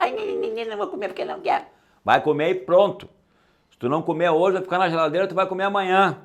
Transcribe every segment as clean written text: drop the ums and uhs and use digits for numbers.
Ai, não vou comer porque não quero. Vai comer e pronto. Se tu não comer hoje, vai ficar na geladeira, tu vai comer amanhã.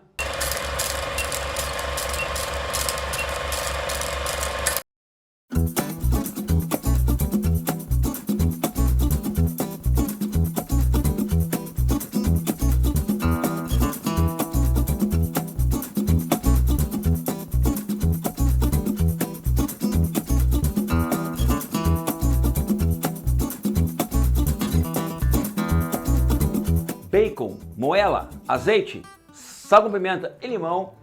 Bacon, moela, azeite, sal com pimenta e limão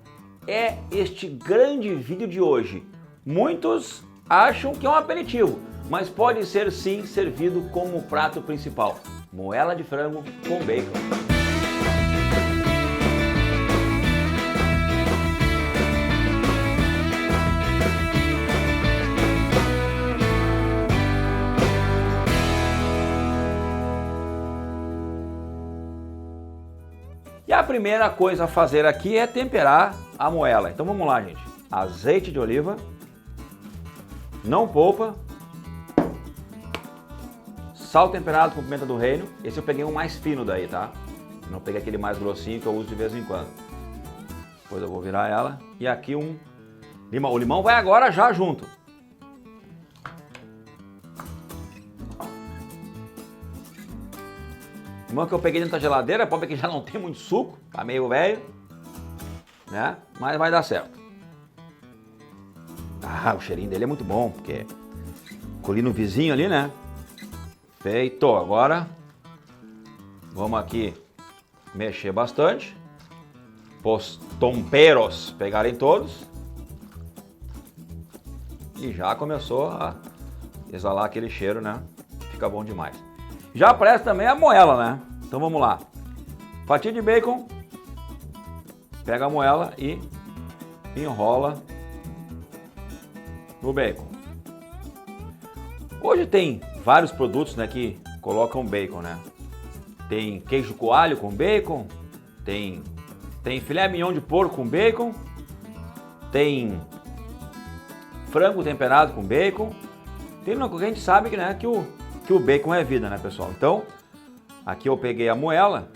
é este grande vídeo de hoje. Muitos acham que é um aperitivo, mas pode ser sim servido como prato principal. Moela de frango com bacon. E a primeira coisa a fazer aqui é temperar a moela. Então vamos lá, gente. Azeite de oliva, não polpa, sal temperado com pimenta do reino. Esse eu peguei um mais fino daí, tá? Não peguei aquele mais grossinho que eu uso de vez em quando. Depois eu vou virar ela. E aqui um limão. O limão vai agora já junto. Limão que eu peguei dentro da geladeira, pode ver que já não tem muito suco, tá meio velho, né? Mas vai dar certo. Ah, o cheirinho dele é muito bom, porque colhi no vizinho ali, né? Feito. Agora vamos aqui mexer bastante. Os temperos pegarem todos. E já começou a exalar aquele cheiro, né? Fica bom demais. Já presta também a moela, né? Então vamos lá. Fatia de bacon. Pega a moela e enrola no bacon. Hoje tem vários produtos, né, que colocam bacon, né? Tem queijo coalho com bacon. Tem filé mignon de porco com bacon. Tem frango temperado com bacon. Tem uma coisa que a gente sabe, né, que o bacon é vida, né, pessoal? Então, aqui eu peguei a moela,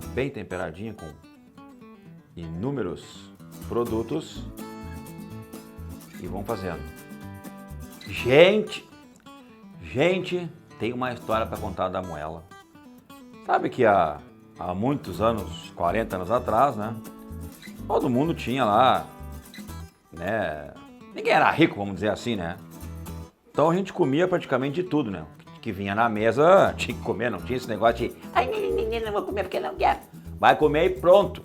bem temperadinha com inúmeros produtos e vamos fazendo. Gente, tem uma história para contar da moela. Sabe que há muitos anos, 40 anos atrás, né, todo mundo tinha lá, né, ninguém era rico, vamos dizer assim, né? Então a gente comia praticamente de tudo, né? Que vinha na mesa, tinha que comer, não tinha esse negócio de ai, não vou comer porque não quero. Vai comer e pronto.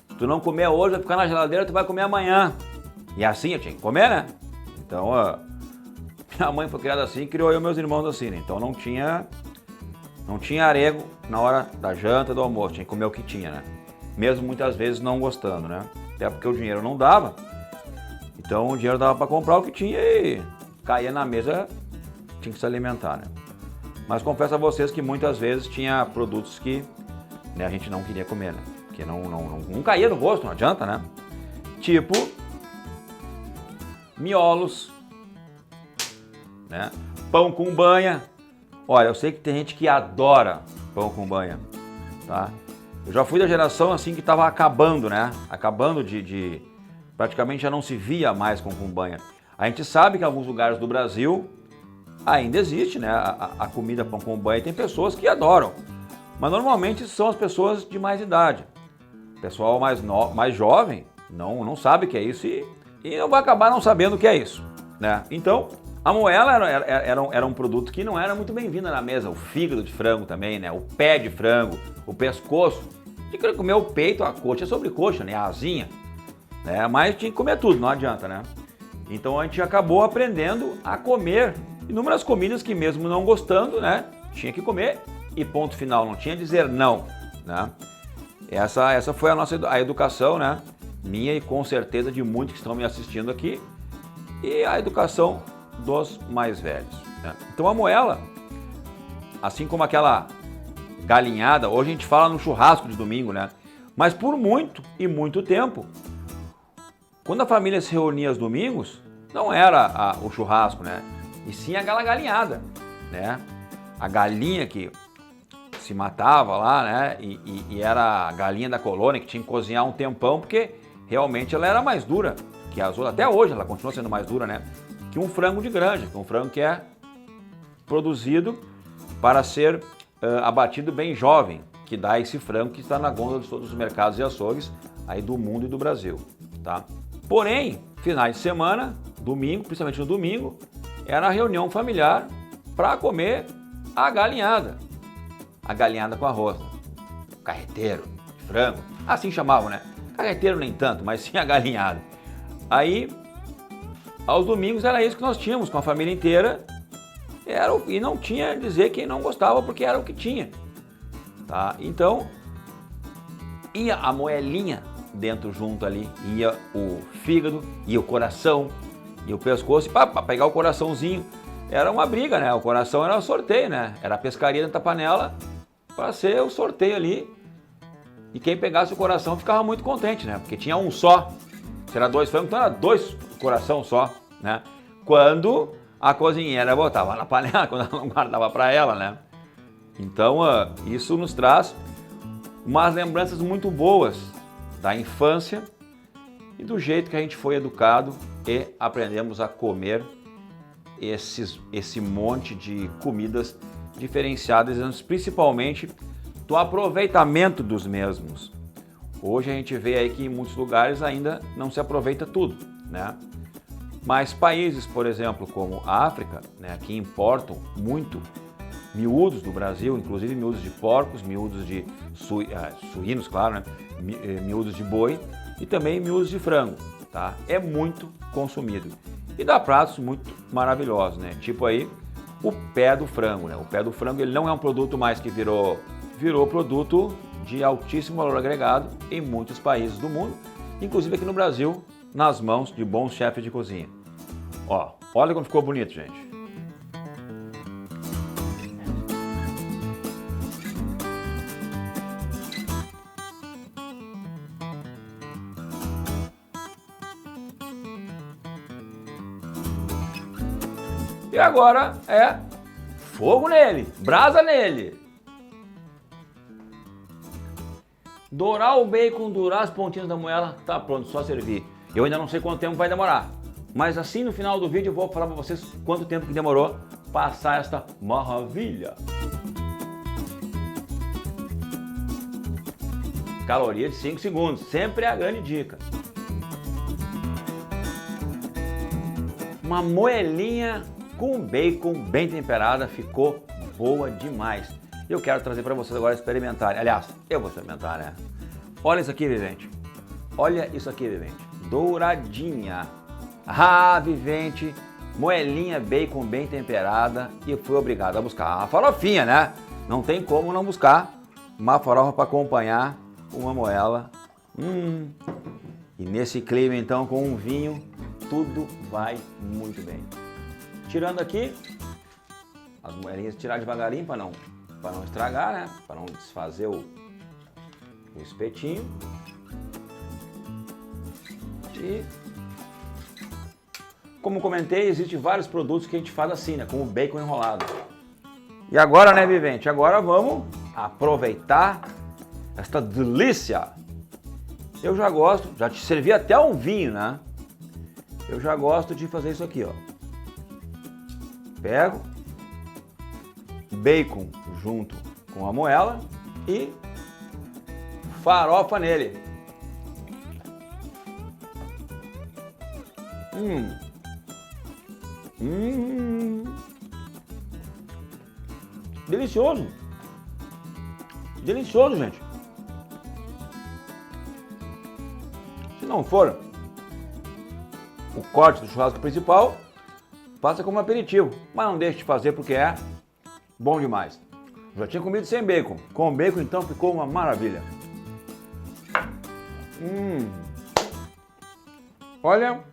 Se tu não comer hoje, vai ficar na geladeira, tu vai comer amanhã. E assim eu tinha que comer, né? Então, minha mãe foi criada assim, criou eu e meus irmãos assim, né? Então não tinha arrego na hora da janta, do almoço, tinha que comer o que tinha, né? Mesmo muitas vezes não gostando, né? Até porque o dinheiro não dava. Então o dinheiro dava para comprar o que tinha e caía na mesa, tinha que se alimentar, né? Mas confesso a vocês que muitas vezes tinha produtos que, né, a gente não queria comer, né? Porque não caía no gosto, não adianta, né? Tipo miolos, né? Pão com banha. Olha, eu sei que tem gente que adora pão com banha, tá? Eu já fui da geração assim que estava acabando, né? Acabando de praticamente já não se via mais com banha. A gente sabe que em alguns lugares do Brasil ainda existe, né, a comida pão com banha, tem pessoas que adoram, mas normalmente são as pessoas de mais idade. O pessoal mais jovem não sabe o que é isso e não vai acabar não sabendo o que é isso, né? Então, a moela era um produto que não era muito bem-vindo na mesa. O fígado de frango também, né? O pé de frango, o pescoço. Tinha que comer o peito, a coxa, a sobrecoxa, né? A asinha, né? Mas tinha que comer tudo, não adianta, né? Então a gente acabou aprendendo a comer inúmeras comidas que mesmo não gostando, né, tinha que comer e ponto final, não tinha dizer não, né? Essa foi a educação, né, minha e com certeza de muitos que estão me assistindo aqui e a educação dos mais velhos, né? Então a moela, assim como aquela galinhada, hoje a gente fala no churrasco de domingo, né? Mas por muito e muito tempo, quando a família se reunia aos domingos, não era o churrasco, né? E sim aquela galinhada, né? a galinha que se matava lá, né? E era a galinha da colônia que tinha que cozinhar um tempão, porque realmente ela era mais dura que as outras. Até hoje ela continua sendo mais dura, né? Que um frango de granja, que um frango que é produzido para ser abatido bem jovem, que dá esse frango que está na gôndola de todos os mercados e açougues aí do mundo e do Brasil, tá? Porém, finais de semana, domingo, principalmente no domingo, era a reunião familiar para comer a galinhada com arroz, carreteiro de frango, assim chamavam, né? Carreteiro nem tanto, mas sim a galinhada. Aí, aos domingos era isso que nós tínhamos com a família inteira, e não tinha a dizer quem não gostava, porque era o que tinha, tá? Então, ia a moelinha dentro junto ali, ia o fígado, ia o coração, ia o pescoço, e para pegar o coraçãozinho, era uma briga, né? O coração era o sorteio, né? Era a pescaria dentro da panela para ser o sorteio ali. E quem pegasse o coração ficava muito contente, né? Porque tinha um só. Se era 2 frangos, então era 2 coração só, né? Quando a cozinheira botava na panela, quando ela não guardava para ela, né? Então, isso nos traz umas lembranças muito boas da infância e do jeito que a gente foi educado e aprendemos a comer esse monte de comidas diferenciadas, principalmente do aproveitamento dos mesmos. Hoje a gente vê aí que em muitos lugares ainda não se aproveita tudo, né? Mas países, por exemplo, como a África, né, que importam muito miúdos do Brasil, inclusive miúdos de porcos, miúdos de suínos, claro, né? Miúdos de boi e também miúdos de frango, tá? É muito consumido. E dá pratos muito maravilhosos, né? Tipo aí o pé do frango, né? O pé do frango ele não é um produto mais que virou produto de altíssimo valor agregado em muitos países do mundo, inclusive aqui no Brasil, nas mãos de bons chefes de cozinha. Ó, olha como ficou bonito, gente. E agora é fogo nele, brasa nele. Dourar o bacon, dourar as pontinhas da moela, tá pronto, só servir. Eu ainda não sei quanto tempo vai demorar, mas assim no final do vídeo eu vou falar para vocês quanto tempo que demorou passar esta maravilha. Caloria de 5 segundos, sempre é a grande dica. Uma moelinha com bacon bem temperada, ficou boa demais. Eu quero trazer para vocês agora experimentarem. Aliás, eu vou experimentar, né? Olha isso aqui, Vivente. Olha isso aqui, Vivente. Douradinha. Ah, Vivente. Moelinha bacon bem temperada. E eu fui obrigado a buscar uma farofinha, né? Não tem como não buscar uma farofa para acompanhar uma moela. E nesse clima, então, com um vinho, tudo vai muito bem. Tirando aqui, as moelinhas tirar devagarinho para não estragar, né? Para não desfazer o espetinho. E, como comentei, existem vários produtos que a gente faz assim, né? Como o bacon enrolado. E agora, né, Vivente? Agora vamos aproveitar esta delícia. Eu já gosto, já te servi até um vinho, né? Eu já gosto de fazer isso aqui, ó. Pego bacon junto com a moela e farofa nele. Delicioso. Delicioso, gente. Se não for o corte do churrasco principal, faça como aperitivo, mas não deixe de fazer porque é bom demais. Já tinha comido sem bacon. Com bacon, então, ficou uma maravilha. Olha,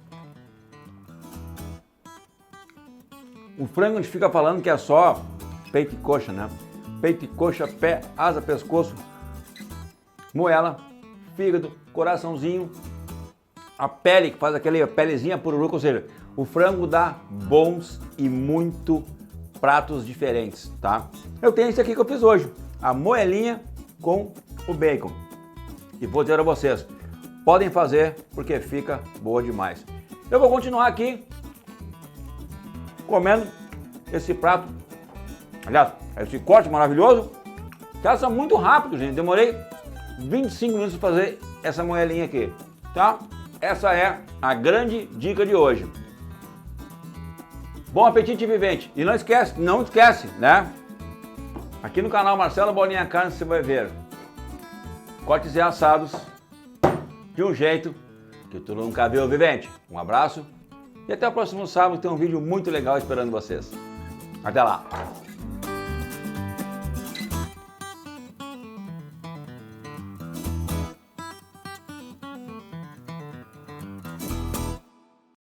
o frango a gente fica falando que é só peito e coxa, né? Peito e coxa, pé, asa, pescoço, moela, fígado, coraçãozinho, a pele, que faz aquela pelezinha pururuca, ou seja, o frango dá bons e muito pratos diferentes, tá? Eu tenho esse aqui que eu fiz hoje, a moelinha com o bacon. E vou dizer a vocês, podem fazer porque fica boa demais. Eu vou continuar aqui comendo esse prato, aliás, esse corte maravilhoso, que essa é muito rápido, gente. Demorei 25 minutos para fazer essa moelinha aqui, tá? Essa é a grande dica de hoje. Bom apetite, vivente! E não esquece, né? Aqui no canal Marcelo Bolinha Carne você vai ver cortes e assados de um jeito que tu nunca viu, vivente. Um abraço e até o próximo sábado, tem um vídeo muito legal esperando vocês. Até lá!